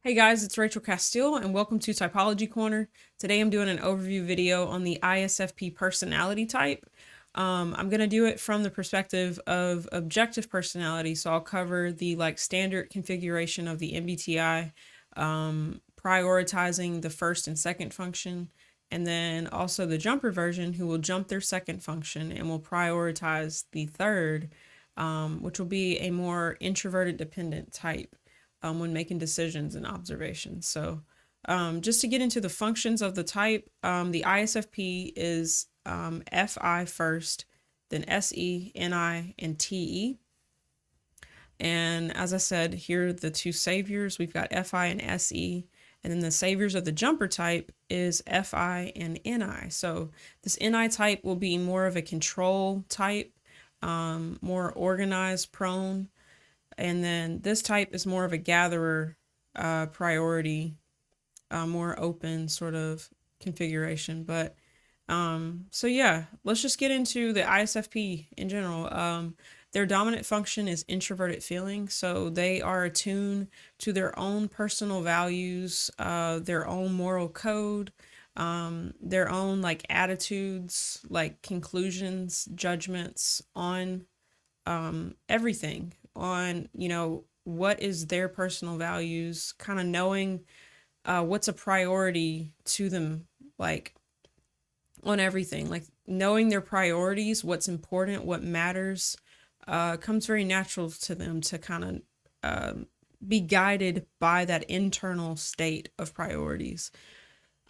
Hey guys, it's Rachel Castile and welcome to Typology Corner. Today I'm doing an overview video on the ISFP personality type. I'm going to do it from the perspective of objective personality, so I'll cover the standard configuration of the MBTI, prioritizing the first and second function, and then also the jumper version who will jump their second function and will prioritize the third, which will be a more introverted dependent type when making decisions and observations. So, just to get into the functions of the type, the ISFP is FI first, then SE, NI, and TE. And as I said, here are the two saviors. We've got FI and SE. And then the saviors of the jumper type is FI and NI. So this NI type will be more of a control type, more organized, prone. And then this type is more of a gatherer, priority, more open sort of configuration. But so yeah, let's just get into the ISFP in general. Their dominant function is introverted feeling. So they are attuned to their own personal values, their own moral code, their own attitudes, conclusions, judgments on everything, on what is their personal values, kind of knowing what's a priority to them, like on everything, like knowing their priorities, what's important, what matters, comes very natural to them to kind of be guided by that internal state of priorities.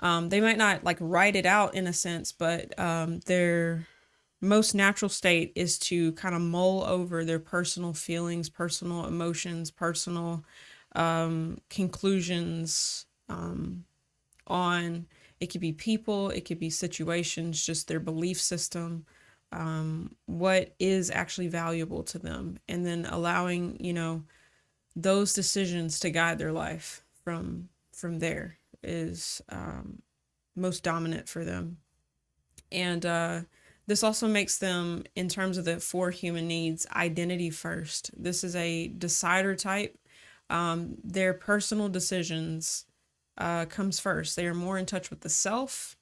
They might not write it out in a sense, but their most natural state is to kind of mull over their personal feelings, personal emotions, personal conclusions on, it could be people, it could be situations, just their belief system, what is actually valuable to them, and then allowing those decisions to guide their life from there is most dominant for them. And this also makes them, in terms of the four human needs, identity first. This is a decider type. Their personal decisions comes first. They are more in touch with the self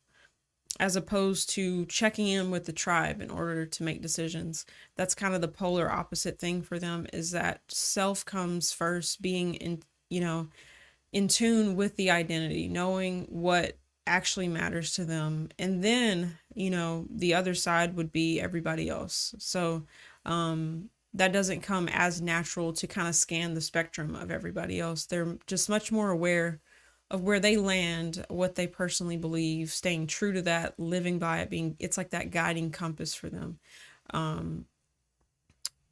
as opposed to checking in with the tribe in order to make decisions. That's kind of the polar opposite thing for them, is that self comes first, being in tune with the identity, knowing what actually matters to them. And then, the other side would be everybody else. So that doesn't come as natural to kind of scan the spectrum of everybody else. They're just much more aware of where they land, what they personally believe, staying true to that, living by it, it's like that guiding compass for them.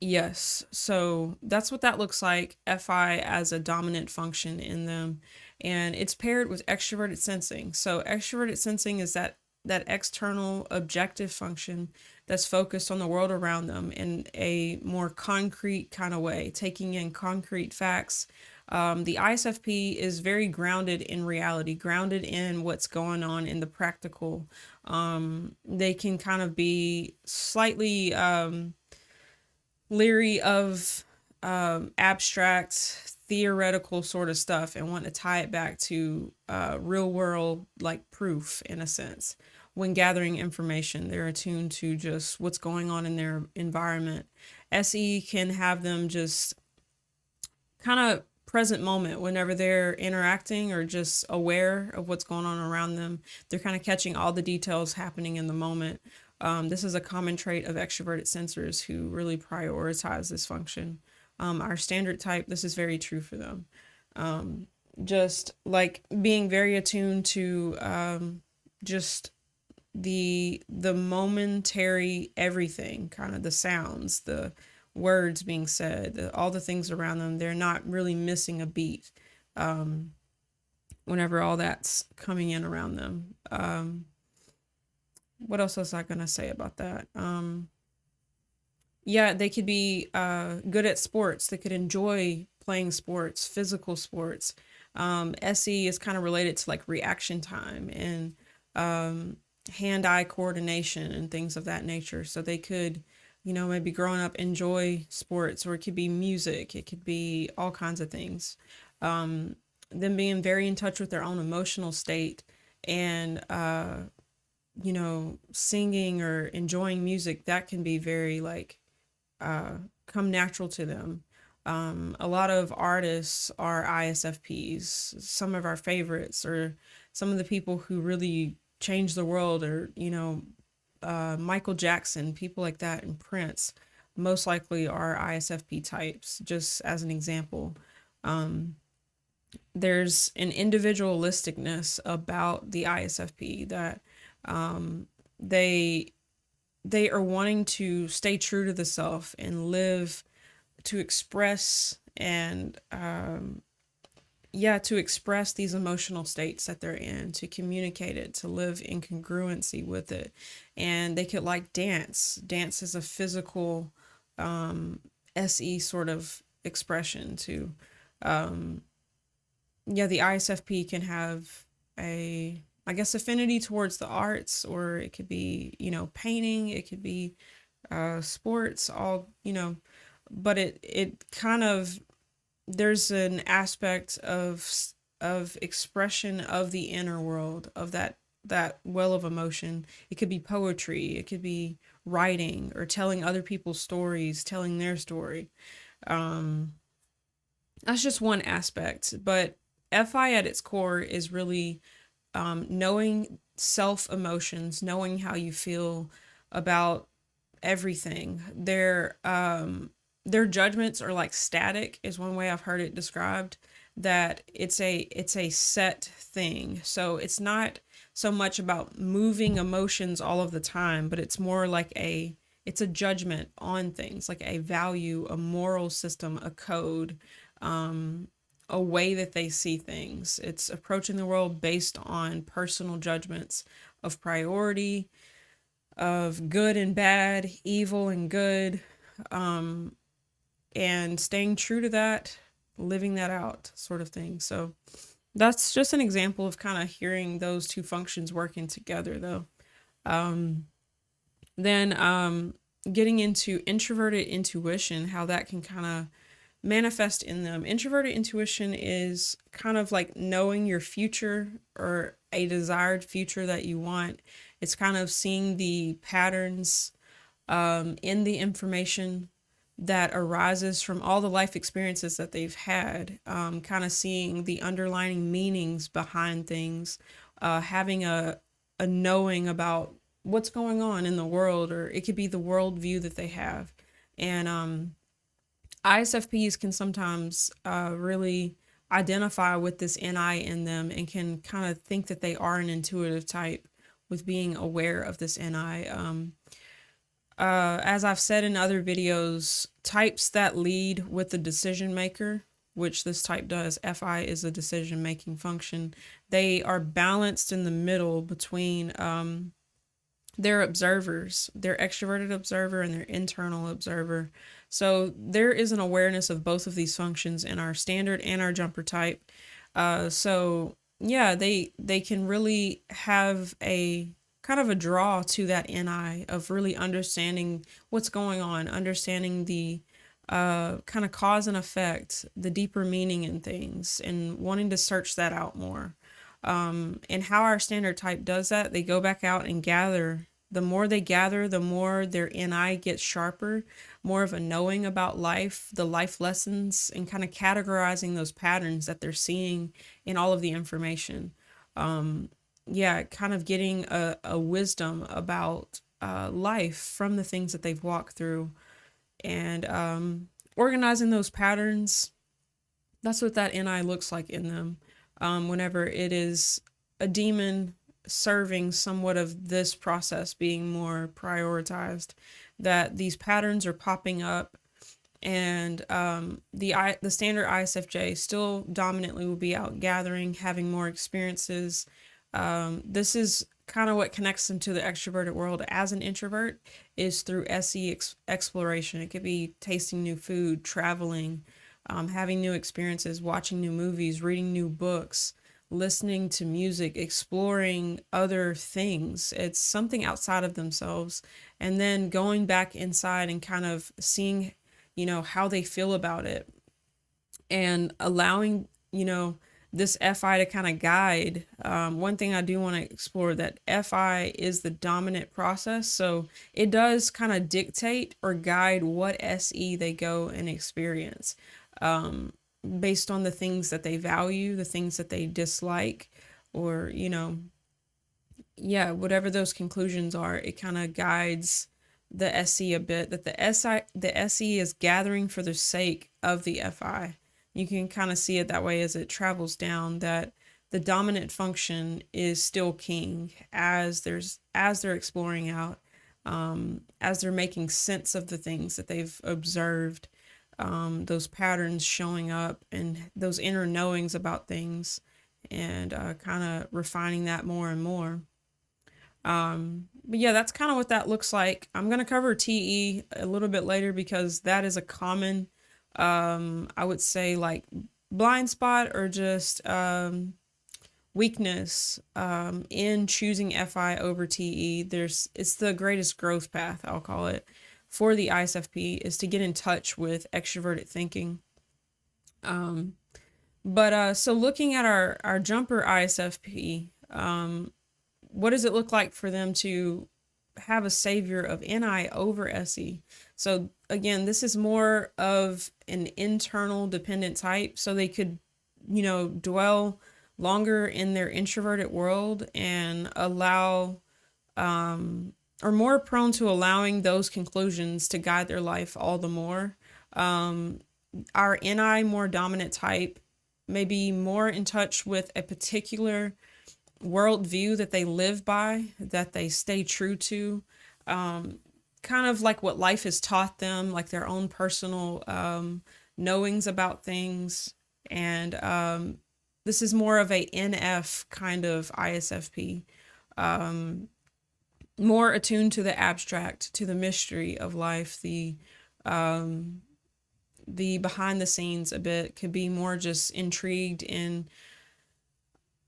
Yes, so that's what that looks like, FI as a dominant function in them. And it's paired with extroverted sensing. So extroverted sensing is that external objective function that's focused on the world around them in a more concrete kind of way, taking in concrete facts. The ISFP is very grounded in reality, grounded in what's going on in the practical. They can kind of be slightly leery of abstract, theoretical sort of stuff and want to tie it back to real world proof in a sense. When gathering information, they're attuned to just what's going on in their environment. SE can have them just kind of present moment whenever they're interacting or just aware of what's going on around them. They're kind of catching all the details happening in the moment. This is a common trait of extroverted sensors who really prioritize this function. Our standard type, this is very true for them. Just being very attuned to just the momentary everything, kind of the sounds, the words being said, all the things around them. They're not really missing a beat whenever all that's coming in around them. What else was I going to say about that? Yeah, they could be good at sports. They could enjoy playing sports, physical sports. SE is kind of related to reaction time and hand-eye coordination and things of that nature. So they could, maybe growing up enjoy sports, or it could be music. It could be all kinds of things. them being very in touch with their own emotional state, and singing or enjoying music, that can be very like come natural to them. A lot of artists are ISFPs. Some of our favorites, or some of the people who really changed the world, or Michael Jackson, people like that, and Prince, most likely are ISFP types. Just as an example, there's an individualisticness about the ISFP that they they are wanting to stay true to the self and live to express, and to express these emotional states that they're in, to communicate it, to live in congruency with it. And they could like dance is a physical SE sort of expression to the ISFP can have a, I guess, affinity towards the arts, or it could be, painting, it could be sports, all, but it kind of, there's an aspect of expression of the inner world, of that well of emotion. It could be poetry, it could be writing, or telling other people's stories, telling their story. That's just one aspect, but FI at its core is really knowing self emotions, knowing how you feel about everything. Their judgments are like static, is one way I've heard it described. That it's a set thing. So it's not so much about moving emotions all of the time, but it's more like it's a judgment on things, like a value, a moral system, a code, a way that they see things. It's approaching the world based on personal judgments of priority, of good and bad, evil and good, and staying true to that, living that out, sort of thing. So that's just an example of kind of hearing those two functions working together, though. Then getting into introverted intuition, how that can kind of manifest in them. Introverted intuition is kind of like knowing your future, or a desired future that you want. It's kind of seeing the patterns in the information that arises from all the life experiences that they've had, kind of seeing the underlying meanings behind things, having a knowing about what's going on in the world, or it could be the worldview that they have. And ISFPs can sometimes really identify with this NI in them, and can kind of think that they are an intuitive type with being aware of this NI. As I've said in other videos, types that lead with the decision maker, which this type does, FI is a decision making function. They are balanced in the middle between their observers, their extroverted observer and their internal observer. So there is an awareness of both of these functions in our standard and our jumper type. So yeah, they can really have a kind of a draw to that NI of really understanding what's going on, understanding the kind of cause and effect, the deeper meaning in things, and wanting to search that out more. And how our standard type does that, they go back out and gather. The more they gather, the more their NI gets sharper, more of a knowing about life, the life lessons, and kind of categorizing those patterns that they're seeing in all of the information. Kind of getting a wisdom about life from the things that they've walked through, and organizing those patterns. That's what that NI looks like in them. Whenever it is a demon serving somewhat of this process being more prioritized, that these patterns are popping up, and the standard ISFJ still dominantly will be out gathering, having more experiences. This is kind of what connects them to the extroverted world as an introvert, is through SE exploration. It could be tasting new food, traveling, having new experiences, watching new movies, reading new books, listening to music, exploring other things. It's something outside of themselves, and then going back inside and kind of seeing, how they feel about it, and allowing, this FI to kind of guide. One thing I do want to explore, that FI is the dominant process. So it does kind of dictate or guide what SE they go and experience, based on the things that they value, the things that they dislike, or, yeah, whatever those conclusions are, it kind of guides the SE a bit, that the SE is gathering for the sake of the FI. You can kind of see it that way as it travels down, that the dominant function is still king as they're exploring out, as they're making sense of the things that they've observed, those patterns showing up and those inner knowings about things, and kind of refining that more and more. But yeah, that's kind of what that looks like. I'm going to cover TE a little bit later because that is a common, I would say, like, blind spot or just weakness in choosing FI over TE. It's the greatest growth path, I'll call it, for the ISFP, is to get in touch with extroverted thinking. But so looking at our jumper ISFP, what does it look like for them to have a savior of NI over SE? So again, this is more of an internal dependent type. So they could, dwell longer in their introverted world and allow, or more prone to allowing those conclusions to guide their life all the more. Our NI more dominant type may be more in touch with a particular worldview that they live by, that they stay true to, kind of like what life has taught them, like their own personal knowings about things. And this is more of a NF kind of ISFP, more attuned to the abstract, to the mystery of life, the behind the scenes a bit, could be more just intrigued in,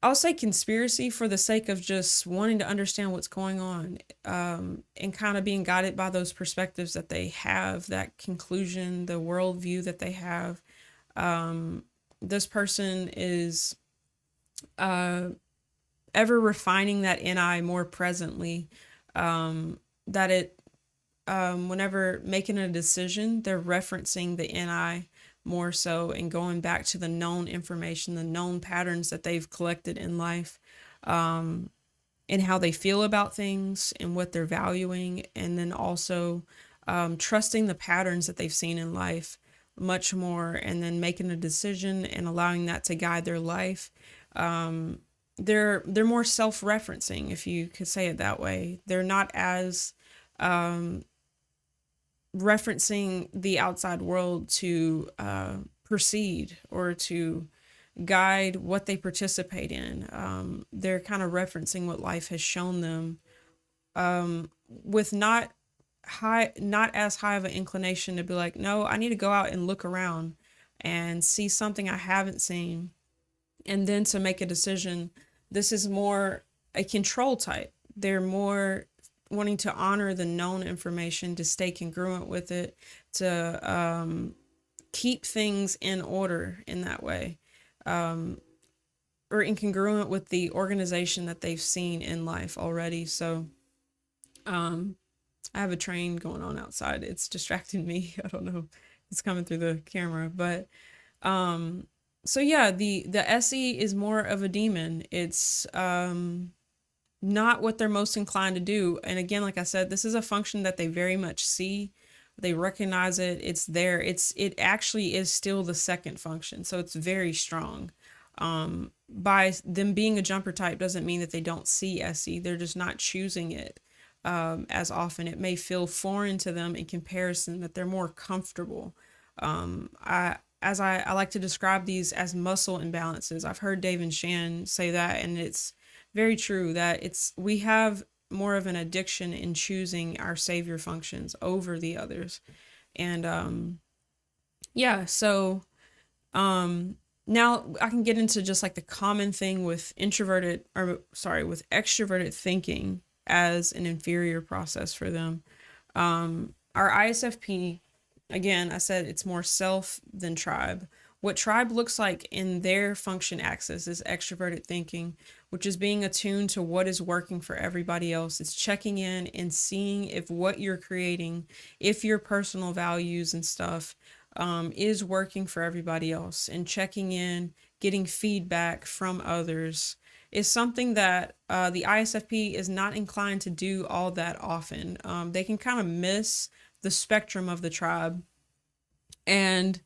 I'll say, conspiracy for the sake of just wanting to understand what's going on, and kind of being guided by those perspectives that they have, that conclusion, the worldview that they have. This person is ever refining that NI more presently, that it, whenever making a decision, they're referencing the NI more so and going back to the known information, the known patterns that they've collected in life, and how they feel about things and what they're valuing. And then also trusting the patterns that they've seen in life much more, and then making a decision and allowing that to guide their life. They're more self-referencing, if you could say it that way. They're not as referencing the outside world to proceed or to guide what they participate in. They're kind of referencing what life has shown them, with not as high of an inclination to be like, no, I need to go out and look around and see something I haven't seen, and then to make a decision. This is more a control type. They're more wanting to honor the known information, to stay congruent with it, to keep things in order in that way, or incongruent with the organization that they've seen in life already. So I have a train going on outside. It's distracting me. I don't know if it's coming through the camera, but so yeah, the SE is more of a demon. It's not what they're most inclined to do. And again, like I said, this is a function that they very much see. They recognize it. It's there. It actually is still the second function. So it's very strong. By them being a jumper type doesn't mean that they don't see SE. They're just not choosing it as often. It may feel foreign to them in comparison, that they're more comfortable. I like to describe these as muscle imbalances. I've heard Dave and Shan say that, and it's very true that we have more of an addiction in choosing our savior functions over the others. And yeah, so now I can get into just like the common thing with with extroverted thinking as an inferior process for them. Our ISFP, again, I said it's more self than tribe. what tribe looks like in their function axis is extroverted thinking, which is being attuned to what is working for everybody else. It's checking in and seeing if what you're creating, if your personal values and stuff is working for everybody else, and checking in, getting feedback from others is something that the ISFP is not inclined to do all that often. They can kind of miss the spectrum of the tribe and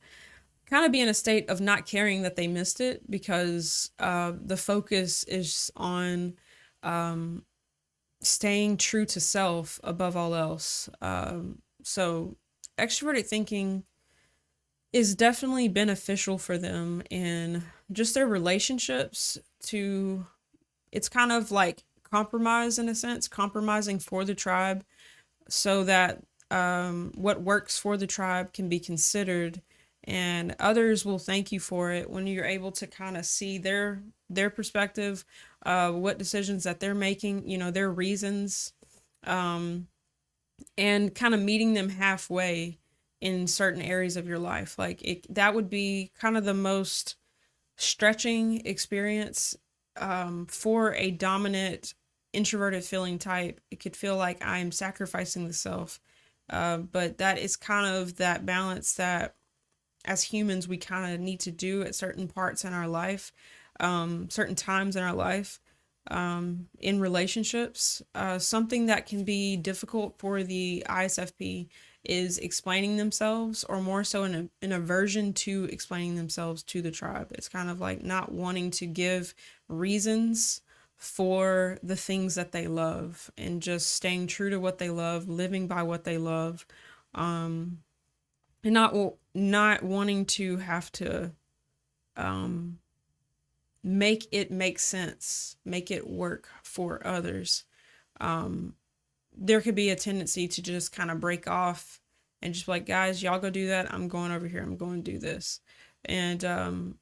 kind of be in a state of not caring that they missed it, because the focus is on staying true to self above all else. So extroverted thinking is definitely beneficial for them in just their relationships. To It's kind of like compromise, in a sense, compromising for the tribe, so that what works for the tribe can be considered, and others will thank you for it when you're able to kind of see their perspective, what decisions that they're making, their reasons, and kind of meeting them halfway in certain areas of your life. That would be kind of the most stretching experience for a dominant introverted feeling type. It could feel like I'm sacrificing the self, but that is kind of that balance that as humans we kind of need to do at certain parts in our life, certain times in our life, in relationships. Something that can be difficult for the ISFP is explaining themselves, or more so an aversion to explaining themselves to the tribe. It's kind of like not wanting to give reasons for the things that they love, and just staying true to what they love, living by what they love, and not wanting to have to make it make sense, make it work for others. There could be a tendency to just kind of break off and just be like, guys, y'all go do that. I'm going over here. I'm going to do this. And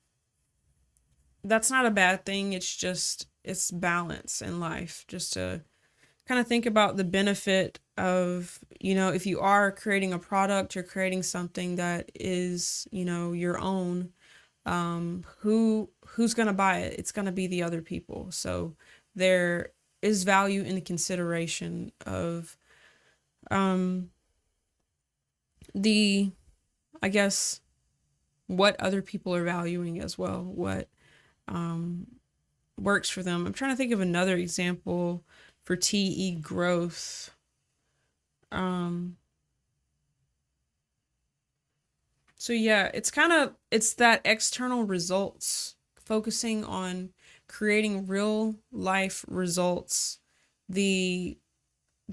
that's not a bad thing. It's balance in life. Just to kind of think about the benefit of, if you are creating a product or creating something that is, your own, who's going to buy it? It's going to be the other people. So there is value in the consideration of the, I guess, what other people are valuing as well, what works for them. I'm trying to think of another example for TE growth. So yeah, it's that external results, focusing on creating real life results, the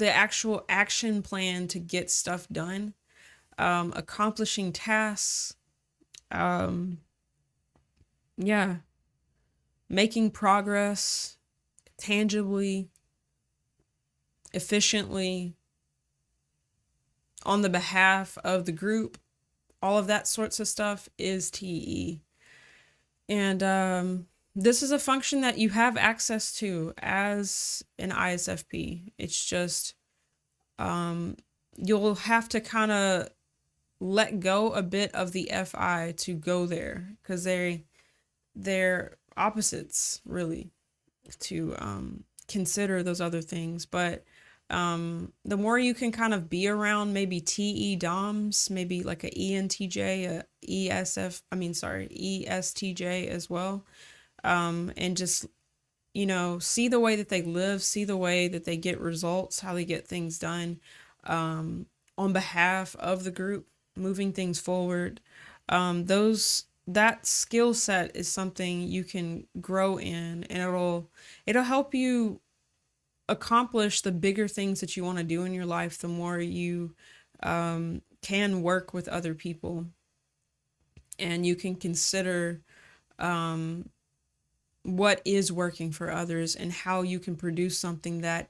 actual action plan to get stuff done, accomplishing tasks, yeah, making progress tangibly, efficiently, on the behalf of the group. All of that sorts of stuff is TE. And this is a function that you have access to as an ISFP. It's just you'll have to kind of let go a bit of the FI to go there, because they're opposites, really, to consider those other things. But the more you can kind of be around maybe TE DOMs, maybe like a ENTJ, ESTJ as well, and just, see the way that they live, see the way that they get results, how they get things done, on behalf of the group, moving things forward. That skill set is something you can grow in, and it'll help you accomplish the bigger things that you want to do in your life, the more you can work with other people, and you can consider what is working for others and how you can produce something that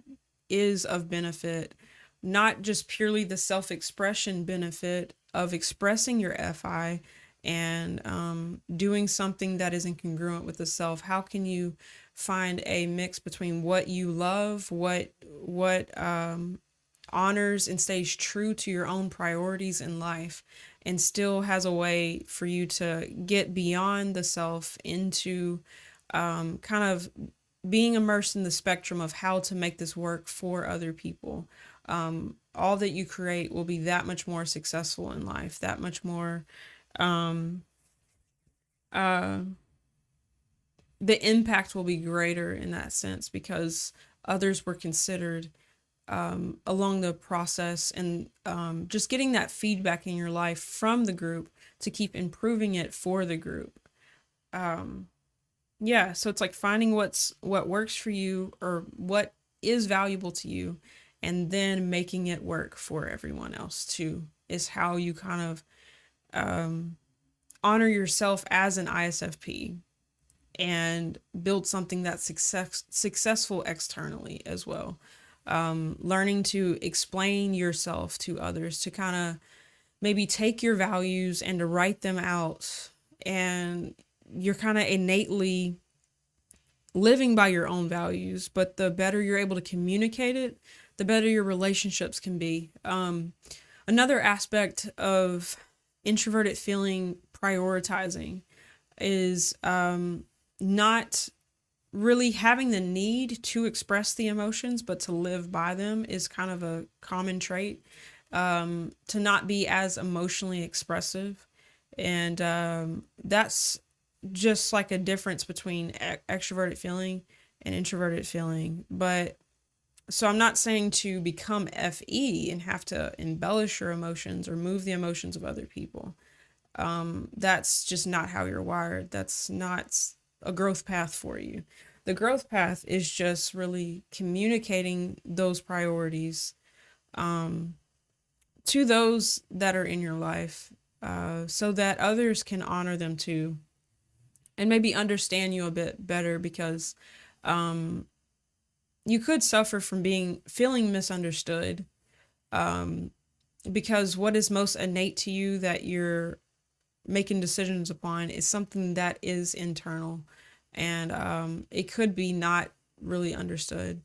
is of benefit, not just purely the self-expression benefit of expressing your FI and doing something that isn't congruent with the self. How can you find a mix between what you love, what honors and stays true to your own priorities in life, and still has a way for you to get beyond the self into kind of being immersed in the spectrum of how to make this work for other people. All that you create will be that much more successful in life, that much more um, uh, the impact will be greater in that sense because others were considered along the process, and just getting that feedback in your life from the group to keep improving it for the group. Yeah, so it's like finding what works for you or what is valuable to you, and then making it work for everyone else too is how you kind of honor yourself as an ISFP and build something that's successful externally as well. Learning to explain yourself to others, to kind of maybe take your values and to write them out, and you're kind of innately living by your own values, but the better you're able to communicate it, the better your relationships can be. Another aspect of introverted feeling prioritizing is not really having the need to express the emotions, but to live by them is kind of a common trait. To not be as emotionally expressive. And that's just like a difference between extroverted feeling and introverted feeling. But so I'm not saying to become FE and have to embellish your emotions or move the emotions of other people. That's just not how you're wired. That's not a growth path for you. The growth path is just really communicating those priorities to those that are in your life, so that others can honor them too and maybe understand you a bit better, because you could suffer from feeling misunderstood, because what is most innate to you that you're making decisions upon is something that is internal, and it could be not really understood.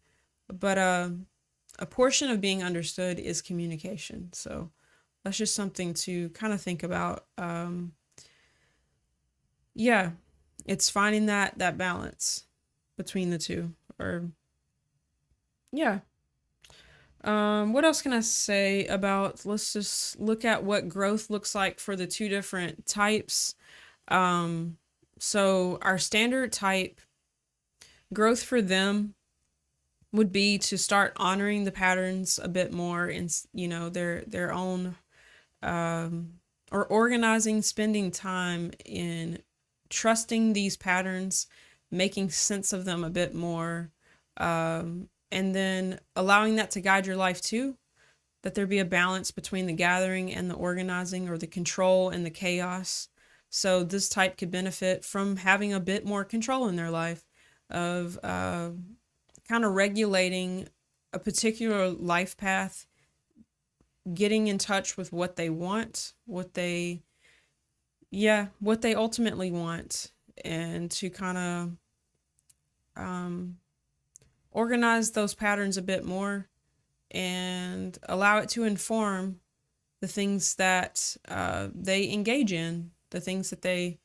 But a portion of being understood is communication. So that's just something to kind of think about. Yeah, it's finding that balance between the two. Or yeah. What else can I say about? Let's just look at what growth looks like for the two different types. So our standard type growth for them would be to start honoring the patterns a bit more in their own, or organizing, spending time in trusting these patterns, making sense of them a bit more, and then allowing that to guide your life too, that there be a balance between the gathering and the organizing, or the control and the chaos. So this type could benefit from having a bit more control in their life, of kind of regulating a particular life path, getting in touch with what they want, what they ultimately want, and to kind of organize those patterns a bit more and allow it to inform the things that they engage in, the things that they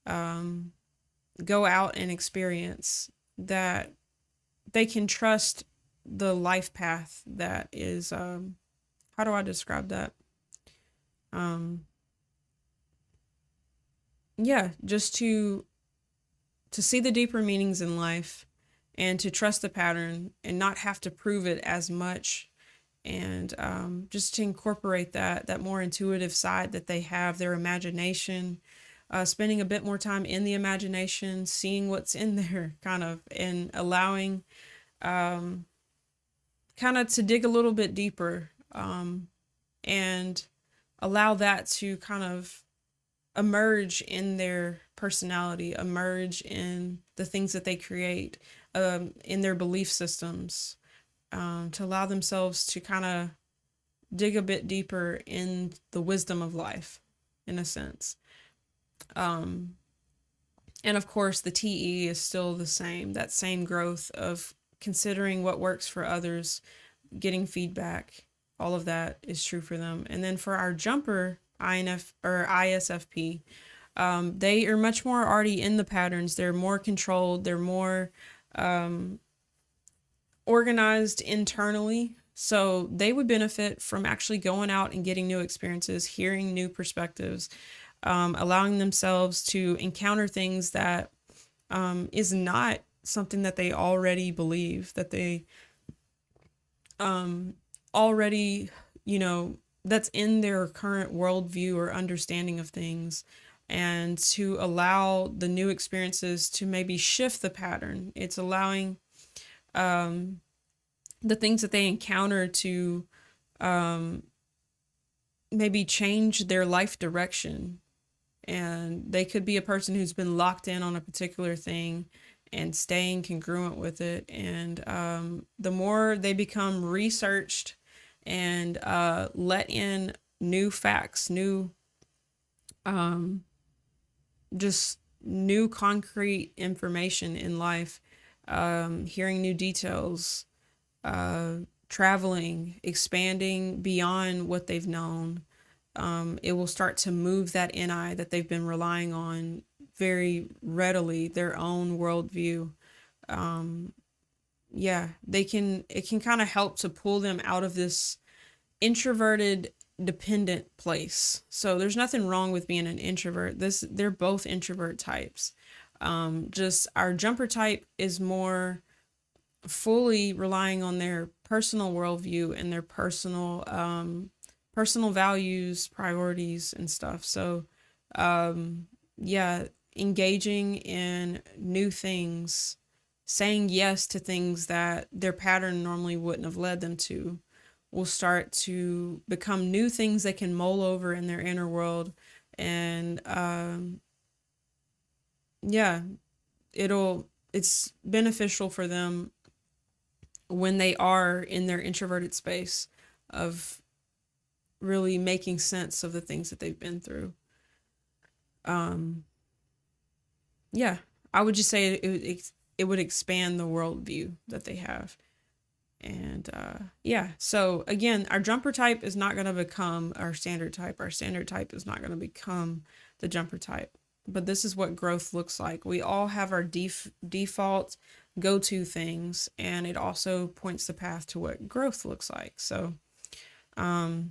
go out and experience, that they can trust the life path that is, how do I describe that? Yeah, just to see the deeper meanings in life and to trust the pattern and not have to prove it as much, and just to incorporate that more intuitive side that they have, their imagination, spending a bit more time in the imagination, seeing what's in there, kind of, and allowing kind of to dig a little bit deeper, and allow that to kind of emerge in their personality, emerge in the things that they create, in their belief systems, to allow themselves to kind of dig a bit deeper in the wisdom of life, in a sense. And of course, the TE is still the same, that same growth of considering what works for others, getting feedback, all of that is true for them. And then for our jumper INF or ISFP. They are much more already in the patterns. They're more controlled. They're more organized internally. So they would benefit from actually going out and getting new experiences, hearing new perspectives, allowing themselves to encounter things that is not something that they already believe, that they already, that's in their current worldview or understanding of things, and to allow the new experiences to maybe shift the pattern. It's allowing the things that they encounter to maybe change their life direction. And they could be a person who's been locked in on a particular thing and staying congruent with it. And the more they become researched and let in new facts, new, just new concrete information in life, hearing new details, traveling, expanding beyond what they've known, it will start to move that NI that they've been relying on very readily, their own worldview. Yeah, it can kind of help to pull them out of this introverted dependent place. So there's nothing wrong with being an introvert. They're both introvert types. Just our jumper type is more fully relying on their personal worldview and their personal values, priorities, and stuff. So, yeah, engaging in new things, saying yes to things that their pattern normally wouldn't have led them to, will start to become new things they can mull over in their inner world. And yeah, it's beneficial for them when they are in their introverted space of really making sense of the things that they've been through. Yeah, I would just say it would expand the worldview that they have. And yeah, so again, our jumper type is not going to become our standard type. Our standard type is not going to become the jumper type. But this is what growth looks like. We all have our default go-to things, and it also points the path to what growth looks like. So I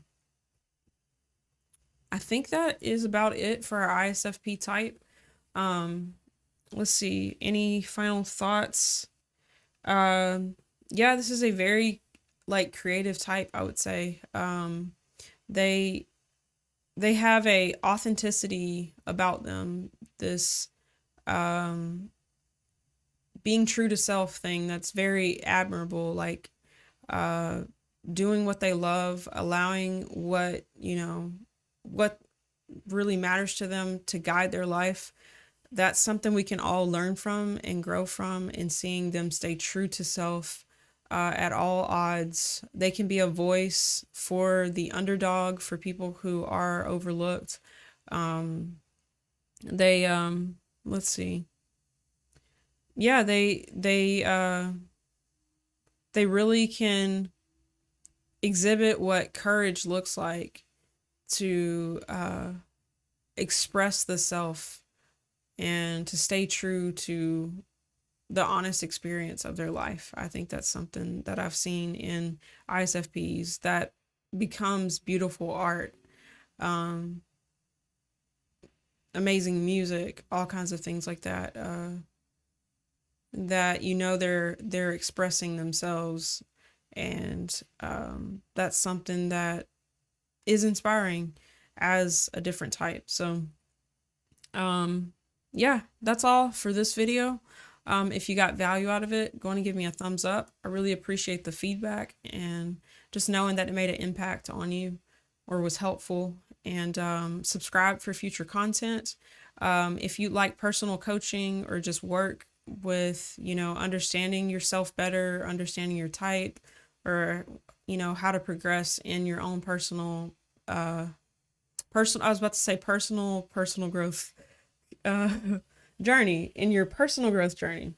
think that is about it for our ISFP type. Let's see, any final thoughts? Yeah, this is a very like creative type, I would say. They have a authenticity about them, this being true to self thing that's very admirable, like doing what they love, allowing what really matters to them to guide their life. That's something we can all learn from and grow from, and seeing them stay true to self at all odds. They can be a voice for the underdog, for people who are overlooked. They let's see. Yeah, they really can exhibit what courage looks like, to express the self and to stay true to the honest experience of their life. I think that's something that I've seen in ISFPs that becomes beautiful art, amazing music, all kinds of things like that. That they're expressing themselves, and that's something that is inspiring as a different type. So yeah, that's all for this video. If you got value out of it, go on and give me a thumbs up. I really appreciate the feedback, and just knowing that it made an impact on you or was helpful. And subscribe for future content. If you like personal coaching or just work with, understanding yourself better, understanding your type, or, how to progress in your own personal growth journey, in your personal growth journey,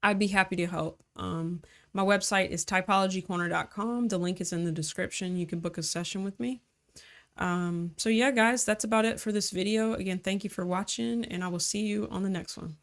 I'd be happy to help. My website is typologycorner.com. The link is in the description. You can book a session with me. So yeah, guys, that's about it for this video. Again, thank you for watching, and I will see you on the next one.